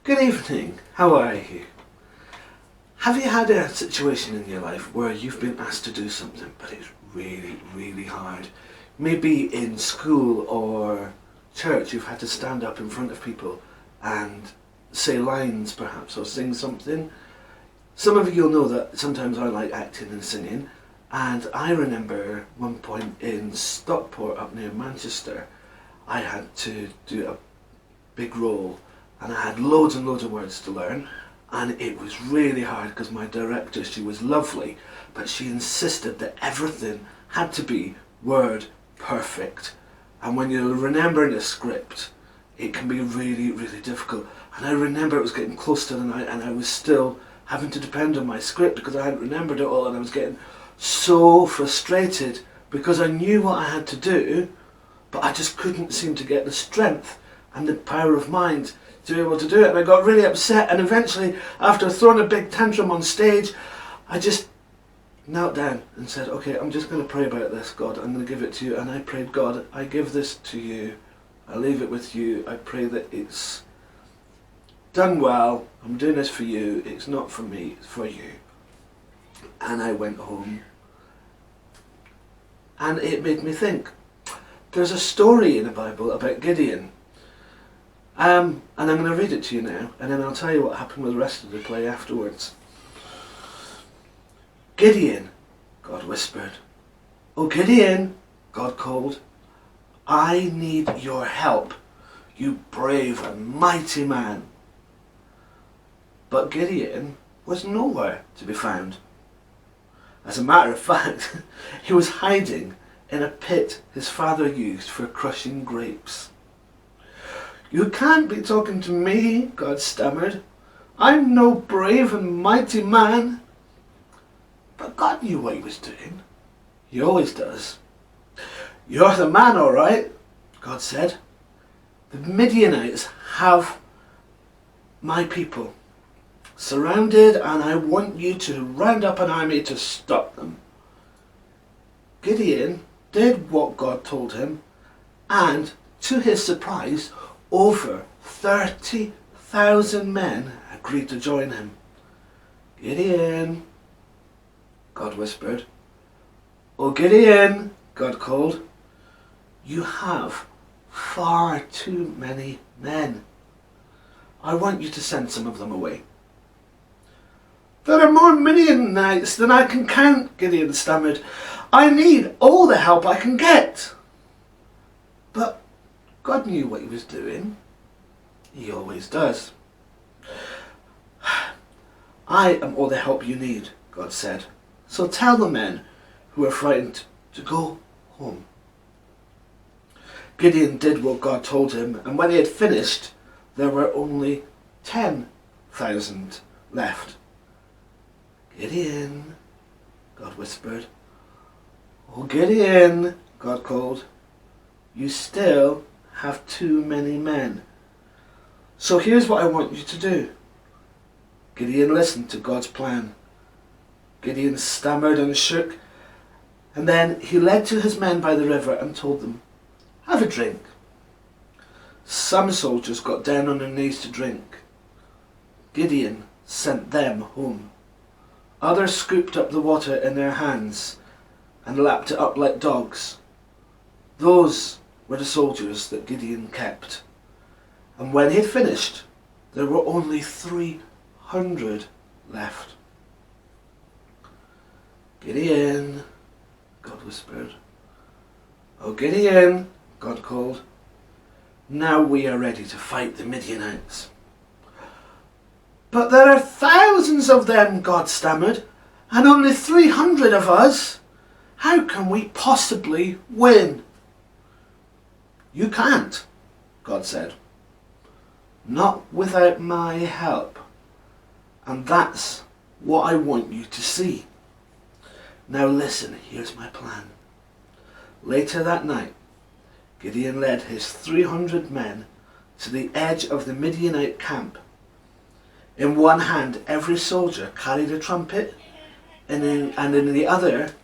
Good evening, how are you? Have you had a situation in your life where you've been asked to do something but it's really, really hard? Maybe in school or church you've had to stand up in front of people and say lines perhaps or sing something. Some of you will know that sometimes I like acting and singing, and I remember one point in Stockport up near Manchester I had to do a big role and I had loads and loads of words to learn, and it was really hard because my director, she was lovely, but she insisted that everything had to be word perfect, and when you're remembering a script it can be really, really difficult. And I remember it was getting close to the night and I was still having to depend on my script because I hadn't remembered it all, and I was getting so frustrated because I knew what I had to do, but I just couldn't seem to get the strength and the power of mind to be able to do it. And I got really upset, and eventually, after throwing a big tantrum on stage, I just knelt down and said, okay, I'm just going to pray about this, God, I'm going to give it to you. And I prayed, God, I give this to you, I leave it with you, I pray that it's done well, I'm doing this for you, it's not for me, it's for you. And I went home, and it made me think. There's a story in the Bible about Gideon, and I'm going to read it to you now, and then I'll tell you what happened with the rest of the play afterwards. Gideon, God whispered. Oh, Gideon, God called. I need your help, you brave and mighty man. But Gideon was nowhere to be found. As a matter of fact, he was hiding in a pit his father used for crushing grapes. You can't be talking to me, God stammered. I'm no brave and mighty man. But God knew what he was doing. He always does. You're the man, all right, God said. The Midianites have my people surrounded, and I want you to round up an army to stop them. Gideon did what God told him, and to his surprise, over 30,000 men agreed to join him. Gideon, God whispered. Oh, Gideon, God called. You have far too many men. I want you to send some of them away. There are more Midianites than I can count, Gideon stammered. I need all the help I can get. But God knew what he was doing. He always does. I am all the help you need, God said. So tell the men who are frightened to go home. Gideon did what God told him, and when he had finished, there were only 10,000 left. Gideon, God whispered. Oh, Gideon, God called. You still have too many men. So here's what I want you to do. Gideon listened to God's plan. Gideon stammered and shook, and then he led to his men by the river and told them, have a drink. Some soldiers got down on their knees to drink. Gideon sent them home. Others scooped up the water in their hands and lapped it up like dogs. Those were the soldiers that Gideon kept. And when he had finished, there were only 300 left. Gideon, God whispered. Oh, Gideon, God called. Now we are ready to fight the Midianites. But there are thousands of them, God stammered, and only 300 of us. How can we possibly win? You can't, God said. Not without my help. And that's what I want you to see. Now listen, here's my plan. Later that night, Gideon led his 300 men to the edge of the Midianite camp. In one hand, every soldier carried a trumpet, and in the other,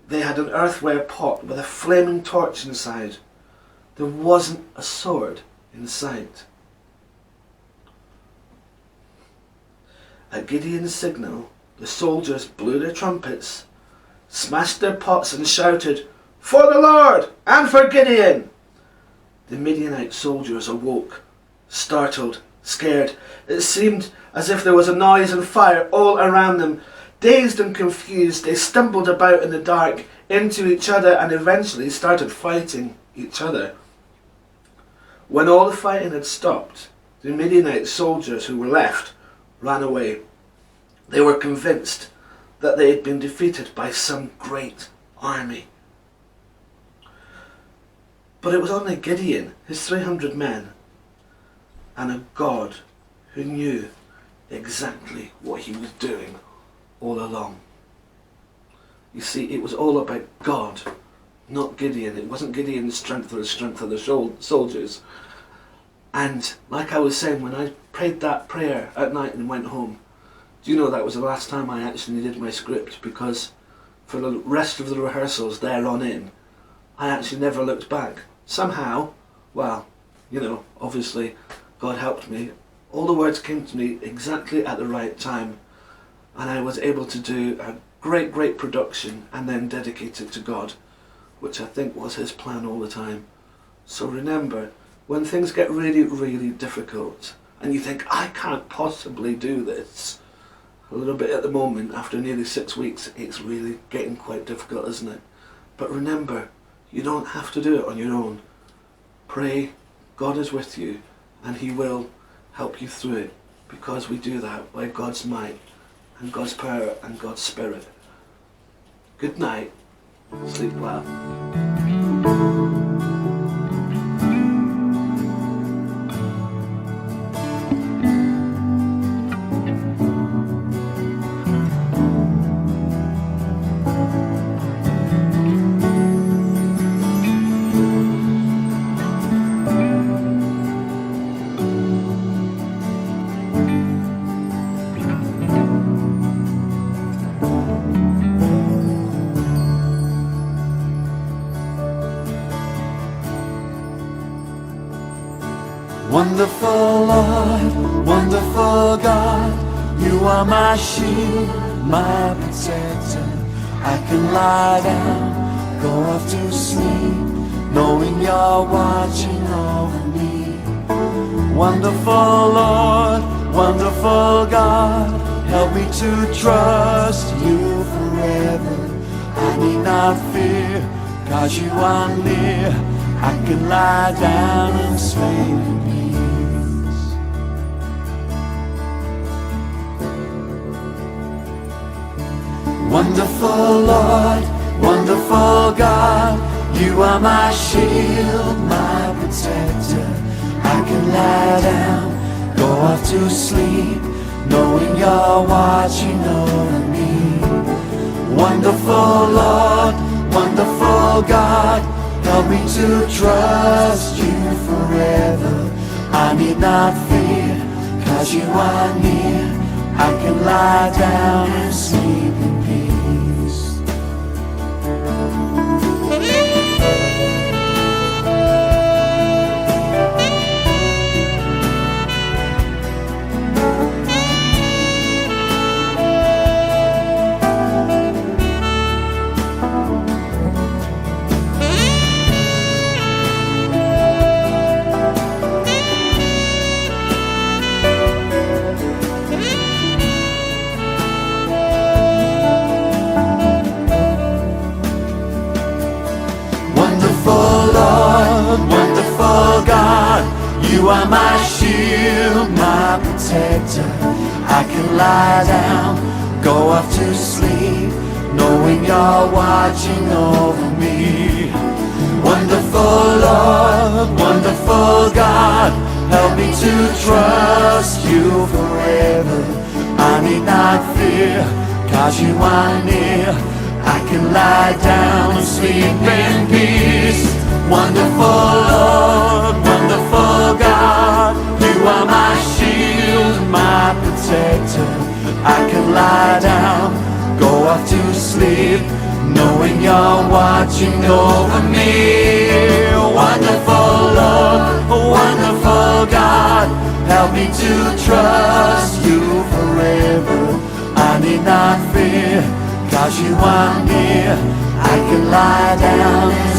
they had an earthenware pot with a flaming torch inside. There wasn't a sword in sight. At Gideon's signal, the soldiers blew their trumpets, smashed their pots and shouted, "For the Lord and for Gideon!" The Midianite soldiers awoke, startled, scared. It seemed as if there was a noise and fire all around them. Dazed and confused, they stumbled about in the dark, into each other, and eventually started fighting each other. When all the fighting had stopped, the Midianite soldiers who were left ran away. They were convinced that they had been defeated by some great army. But it was only Gideon, his 300 men, and a God who knew exactly what he was doing all along. You see, it was all about God, not Gideon. It wasn't Gideon's strength or the strength of the soldiers. And like I was saying, when I prayed that prayer at night and went home, do you know that was the last time I actually did my script, because for the rest of the rehearsals there on in, I actually never looked back. Somehow, well, you know, obviously God helped me. All the words came to me exactly at the right time, and I was able to do a great production and then dedicate it to God, which I think was his plan all the time. So remember, when things get really difficult and you think, I can't possibly do this, a little bit at the moment, after nearly 6 weeks, it's really getting quite difficult, isn't it? But remember, you don't have to do it on your own. Pray, God is with you, and he will help you through it, because we do that by God's might and God's power and God's Spirit. Good night. Sleep well. Wonderful Lord, wonderful God, you are my shield, my protector. I can lie down, go off to sleep, knowing you're watching over me. Wonderful Lord, wonderful God, help me to trust you forever. I need not fear, 'cause you are near. I can lie down and sleep in peace. Wonderful Lord, wonderful God, you are my shield, my protector. I can lie down, go off to sleep, knowing you're watching over me. Wonderful Lord, wonderful God, help me to trust you forever. I need not fear, 'cause you are near. I can lie down and sleep in peace. Wonderful God, you are my shield, my protector. I can lie down, go off to sleep, knowing you're watching over me. Wonderful Lord, wonderful God, help me to trust you forever. I need not fear, 'cause you are near. I can lie down and sleep in peace. Wonderful Lord, wonderful God, you are my shield, my protector. I can lie down, go off to sleep, knowing you're watching over me. Wonderful Lord, wonderful God, help me to trust you forever. need not fear, 'cause you are near. I can lie down